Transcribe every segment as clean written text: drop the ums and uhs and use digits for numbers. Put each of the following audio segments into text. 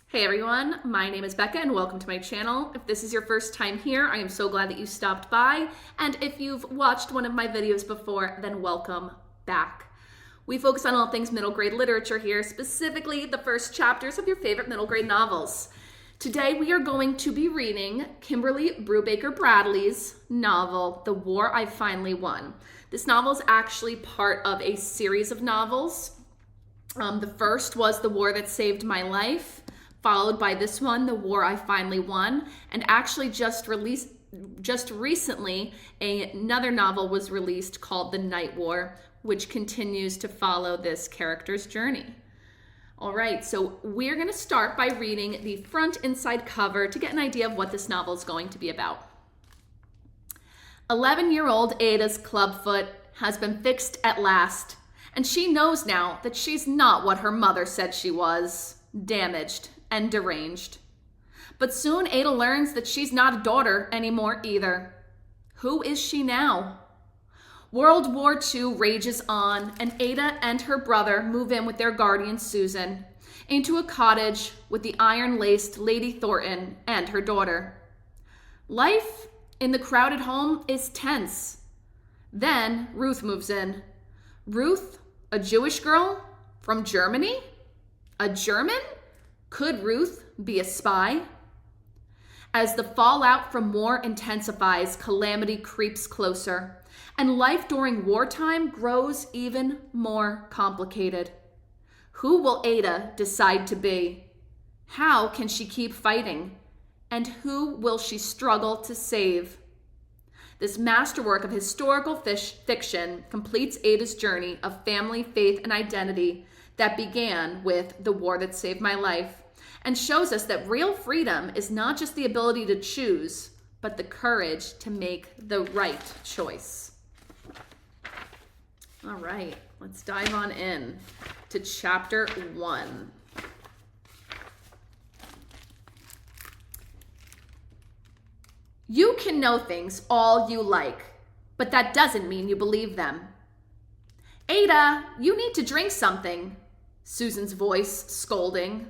Hey everyone, my name is Becca and welcome to my channel. If this is your first time here, I am so glad that you stopped by. And if you've watched one of my videos before, then welcome back. We focus on all things middle grade literature here, specifically the first chapters of your favorite middle grade novels. Today we are going to be reading Kimberly Brubaker Bradley's novel, The War I Finally Won. This novel is actually part of a series of novels. The first was The War That Saved My Life, followed by this one, The War I Finally Won, and actually just recently, another novel was released called The Night War, which continues to follow this character's journey. All right, so we're gonna start by reading the front inside cover to get an idea of what this novel is going to be about. 11-year-old Ada's clubfoot has been fixed at last, and she knows now that she's not what her mother said she was, damaged and deranged. But soon Ada learns that she's not a daughter anymore either. Who is she now? World War II rages on, and Ada and her brother move in with their guardian Susan into a cottage with the iron-laced Lady Thorton and her daughter. Life in the crowded home is tense. Then Ruth moves in. Ruth, a Jewish girl from Germany? A German? Could Ruth be a spy? As the fallout from war intensifies, calamity creeps closer, and life during wartime grows even more complicated. Who will Ada decide to be? How can she keep fighting? And who will she struggle to save? This masterwork of historical fiction completes Ada's journey of family, faith, and identity that began with The War That Saved My Life, and shows us that real freedom is not just the ability to choose, but the courage to make the right choice. All right, let's dive on in to chapter 1. You can know things all you like, but that doesn't mean you believe them. Ada, you need to drink something. Susan's voice scolding.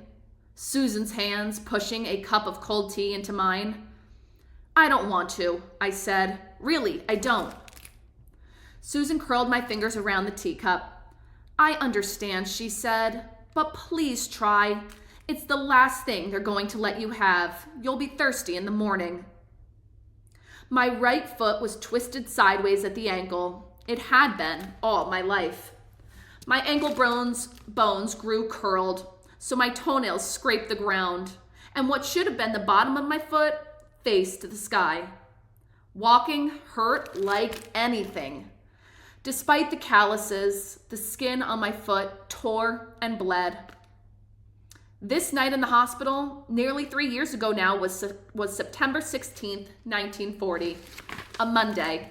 Susan's hands pushing a cup of cold tea into mine. I don't want to, I said. Really, I don't. Susan curled my fingers around the teacup. I understand, she said, but please try. It's the last thing they're going to let you have. You'll be thirsty in the morning. My right foot was twisted sideways at the ankle. It had been all my life. My ankle bones grew curled, so my toenails scraped the ground, and what should have been the bottom of my foot faced the sky. Walking hurt like anything. Despite the calluses, the skin on my foot tore and bled. This night in the hospital, nearly 3 years ago now, was September 16th, 1940, a Monday.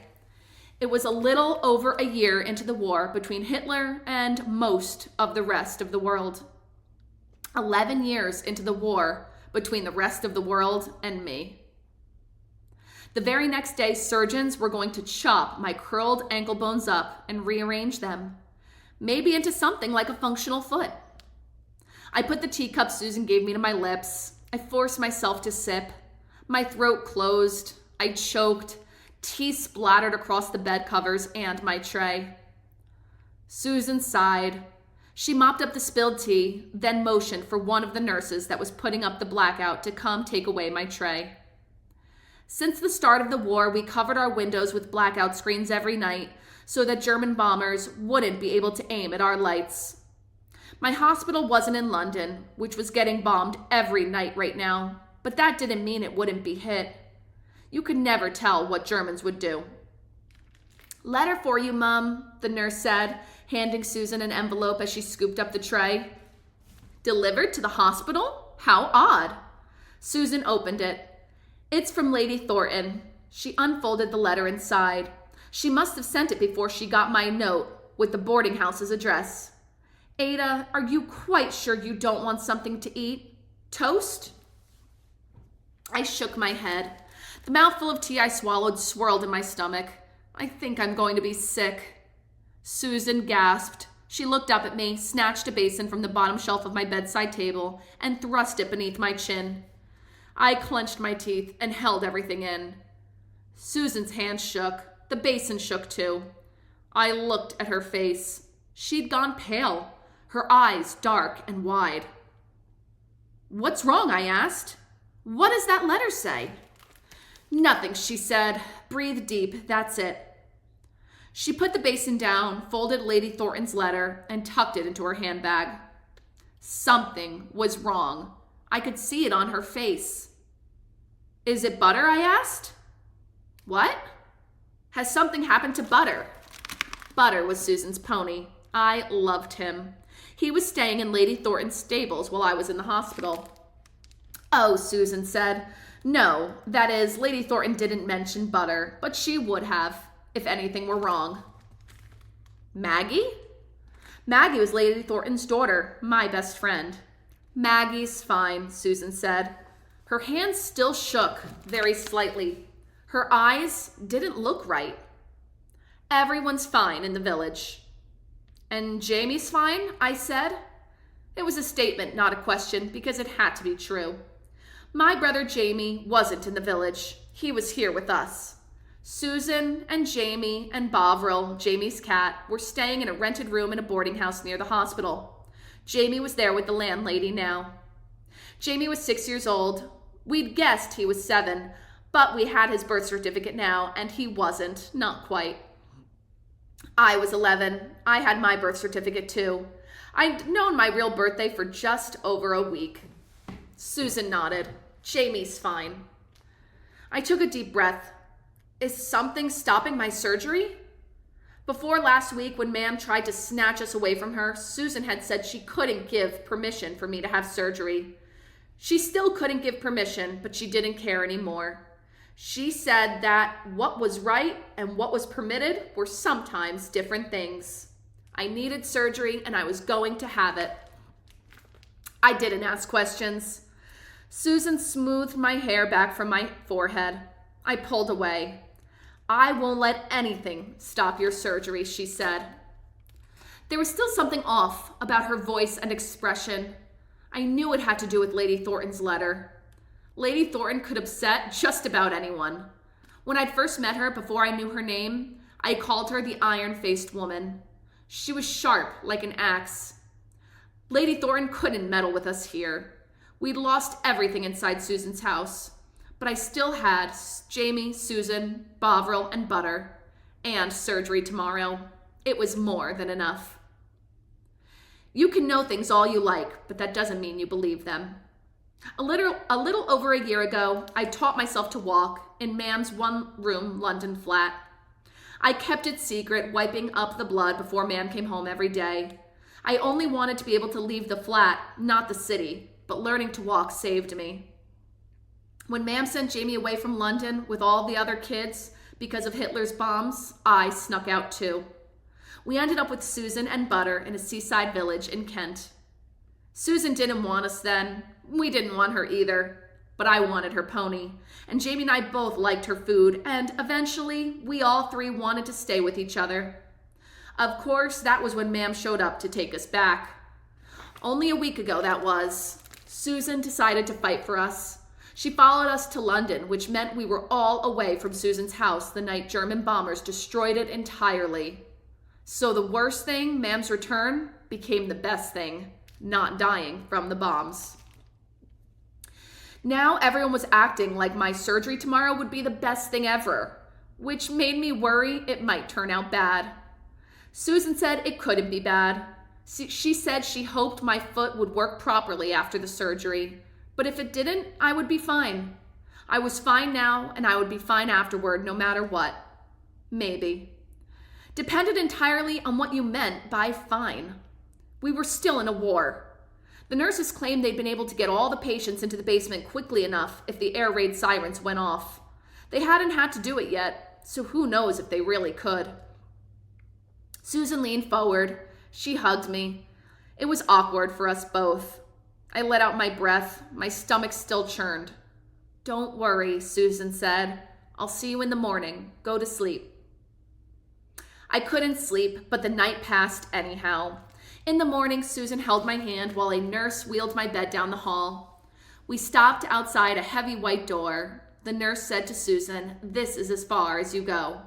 It was a little over a year into the war between Hitler and most of the rest of the world. 11 years into the war between the rest of the world and me. The very next day, surgeons were going to chop my curled ankle bones up and rearrange them, maybe into something like a functional foot. I put the teacup Susan gave me to my lips. I forced myself to sip. My throat closed. I choked. Tea splattered across the bed covers and my tray. Susan sighed. She mopped up the spilled tea, then motioned for one of the nurses that was putting up the blackout to come take away my tray. Since the start of the war, we covered our windows with blackout screens every night so that German bombers wouldn't be able to aim at our lights. My hospital wasn't in London, which was getting bombed every night right now, but that didn't mean it wouldn't be hit. You could never tell what Germans would do. Letter for you, Mum, the nurse said, handing Susan an envelope as she scooped up the tray. Delivered to the hospital? How odd. Susan opened it. It's from Lady Thorton. She unfolded the letter inside. She must have sent it before she got my note with the boarding house's address. Ada, are you quite sure you don't want something to eat? Toast? I shook my head. The mouthful of tea I swallowed swirled in my stomach. I think I'm going to be sick. Susan gasped. She looked up at me, snatched a basin from the bottom shelf of my bedside table, and thrust it beneath my chin. I clenched my teeth and held everything in. Susan's hand shook. The basin shook too. I looked at her face. She'd gone pale, her eyes dark and wide. "What's wrong?" I asked. "What does that letter say?" "Nothing," she said. "Breathe deep, that's it." She put the basin down, folded Lady Thornton's letter, and tucked it into her handbag. Something was wrong. I could see it on her face. "Is it Butter?" I asked. "What?" "Has something happened to Butter?" Butter was Susan's pony. I loved him. He was staying in Lady Thornton's stables while I was in the hospital. "Oh," Susan said. "No, that is, Lady Thornton didn't mention Butter, but she would have, if anything were wrong." "Maggie?" "Maggie was Lady Thornton's daughter, my best friend." "Maggie's fine," Susan said. Her hands still shook, very slightly. Her eyes didn't look right. "Everyone's fine in the village." "And Jamie's fine?" I said. It was a statement, not a question, because it had to be true. My brother Jamie wasn't in the village. He was here with us. Susan and Jamie and Bovril, Jamie's cat, were staying in a rented room in a boarding house near the hospital. Jamie was there with the landlady now. Jamie was 6 years old. We'd guessed he was 7, but we had his birth certificate now, and he wasn't, not quite. I was 11. I had my birth certificate too. I'd known my real birthday for just over a week. Susan nodded. "Jamie's fine." I took a deep breath. Is something stopping my surgery? Before last week, when Ma'am tried to snatch us away from her, Susan had said she couldn't give permission for me to have surgery. She still couldn't give permission, but she didn't care anymore. She said that what was right and what was permitted were sometimes different things. I needed surgery and I was going to have it. I didn't ask questions. Susan smoothed my hair back from my forehead. I pulled away. "I won't let anything stop your surgery," she said. There was still something off about her voice and expression. I knew it had to do with Lady Thornton's letter. Lady Thornton could upset just about anyone. When I'd first met her, before I knew her name, I called her the iron-faced woman. She was sharp like an axe. Lady Thornton couldn't meddle with us here. We'd lost everything inside Susan's house, but I still had Jamie, Susan, Bovril, and Butter, and surgery tomorrow. It was more than enough. You can know things all you like, but that doesn't mean you believe them. A little over a year ago, I taught myself to walk in Ma'am's one-room London flat. I kept it secret, wiping up the blood before Ma'am came home every day. I only wanted to be able to leave the flat, not the city, but learning to walk saved me. When Ma'am sent Jamie away from London with all the other kids because of Hitler's bombs, I snuck out too. We ended up with Susan and Butter in a seaside village in Kent. Susan didn't want us then. We didn't want her either, but I wanted her pony, and Jamie and I both liked her food, and eventually we all three wanted to stay with each other. Of course, that was when Ma'am showed up to take us back. Only a week ago, that was. Susan decided to fight for us. She followed us to London, which meant we were all away from Susan's house the night German bombers destroyed it entirely. So the worst thing, Ma'am's return, became the best thing, not dying from the bombs. Now everyone was acting like my surgery tomorrow would be the best thing ever, which made me worry it might turn out bad. Susan said it couldn't be bad. She said she hoped my foot would work properly after the surgery, but if it didn't, I would be fine. I was fine now, and I would be fine afterward, no matter what. Maybe. Depended entirely on what you meant by fine. We were still in a war. The nurses claimed they'd been able to get all the patients into the basement quickly enough if the air raid sirens went off. They hadn't had to do it yet, so who knows if they really could. Susan leaned forward. She hugged me. It was awkward for us both. I let out my breath. My stomach still churned. "Don't worry," Susan said. "I'll see you in the morning. Go to sleep." I couldn't sleep, but the night passed anyhow. In the morning, Susan held my hand while a nurse wheeled my bed down the hall. We stopped outside a heavy white door. The nurse said to Susan, "This is as far as you go."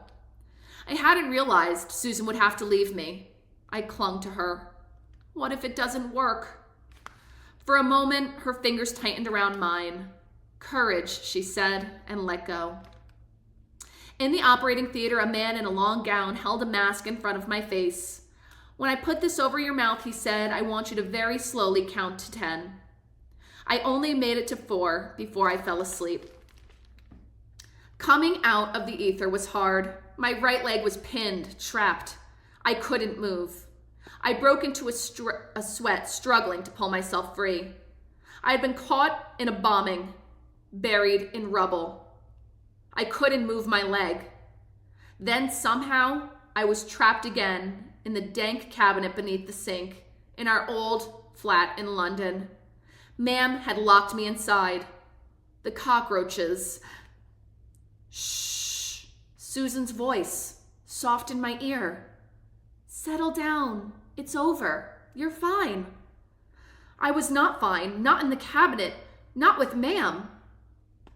I hadn't realized Susan would have to leave me. I clung to her. What if it doesn't work? For a moment, her fingers tightened around mine. "Courage," she said, and let go. In the operating theater, a man in a long gown held a mask in front of my face. "When I put this over your mouth," he said, "I want you to very slowly count to 10. I only made it to 4 before I fell asleep. Coming out of the ether was hard. My right leg was pinned, trapped. I couldn't move. I broke into a sweat, struggling to pull myself free. I had been caught in a bombing, buried in rubble. I couldn't move my leg. Then somehow I was trapped again in the dank cabinet beneath the sink in our old flat in London. Ma'am had locked me inside. The cockroaches. Shh. Susan's voice, soft in my ear. "Settle down. It's over. You're fine." I was not fine, not in the cabinet, not with Ma'am.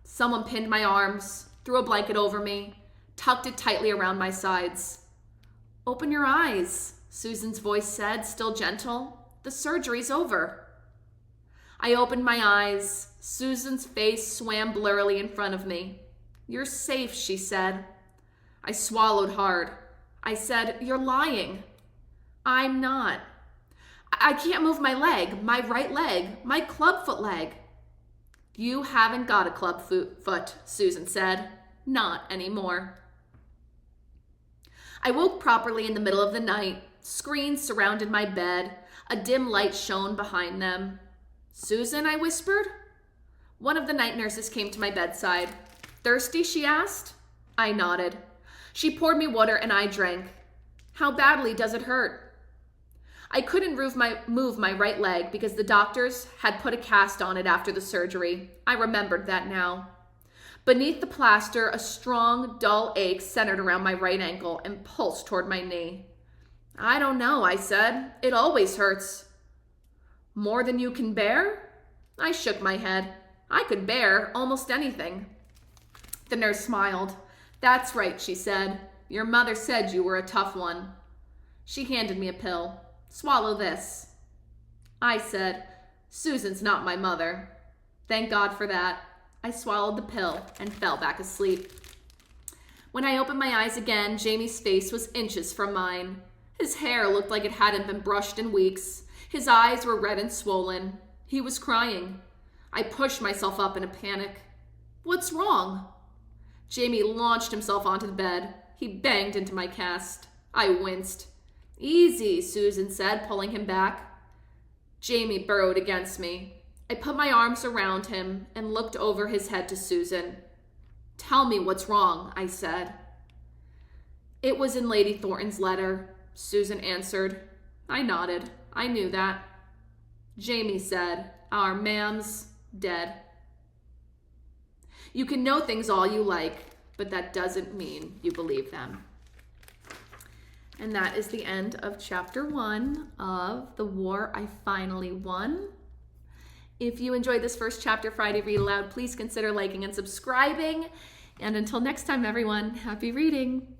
Someone pinned my arms, threw a blanket over me, tucked it tightly around my sides. "Open your eyes," Susan's voice said, still gentle. "The surgery's over." I opened my eyes. Susan's face swam blurrily in front of me. "You're safe," she said. I swallowed hard. I said, "You're lying." "I'm not. I can't move my leg, my right leg, my clubfoot leg." "You haven't got a clubfoot," Susan said. "Not anymore." I woke properly in the middle of the night. Screens surrounded my bed. A dim light shone behind them. "Susan," I whispered. One of the night nurses came to my bedside. "Thirsty?" she asked. I nodded. She poured me water and I drank. "How badly does it hurt?" I couldn't move my right leg because the doctors had put a cast on it after the surgery. I remembered that now. Beneath the plaster, a strong, dull ache centered around my right ankle and pulsed toward my knee. "I don't know," I said. "It always hurts." "More than you can bear?" I shook my head. I could bear almost anything. The nurse smiled. "That's right," she said. "Your mother said you were a tough one." She handed me a pill. "Swallow this." I said, "Susan's not my mother." Thank God for that. I swallowed the pill and fell back asleep. When I opened my eyes again, Jamie's face was inches from mine. His hair looked like it hadn't been brushed in weeks. His eyes were red and swollen. He was crying. I pushed myself up in a panic. "What's wrong?" Jamie launched himself onto the bed. He banged into my cast. I winced. "Easy," Susan said, pulling him back. Jamie burrowed against me. I put my arms around him and looked over his head to Susan. "Tell me what's wrong," I said. "It was in Lady Thornton's letter," Susan answered. I nodded. I knew that. Jamie said, "Our ma'am's dead." You can know things all you like, but that doesn't mean you believe them. And that is the end of chapter 1 of The War I Finally Won. If you enjoyed this first chapter, Friday Read Aloud, please consider liking and subscribing. And until next time, everyone, happy reading.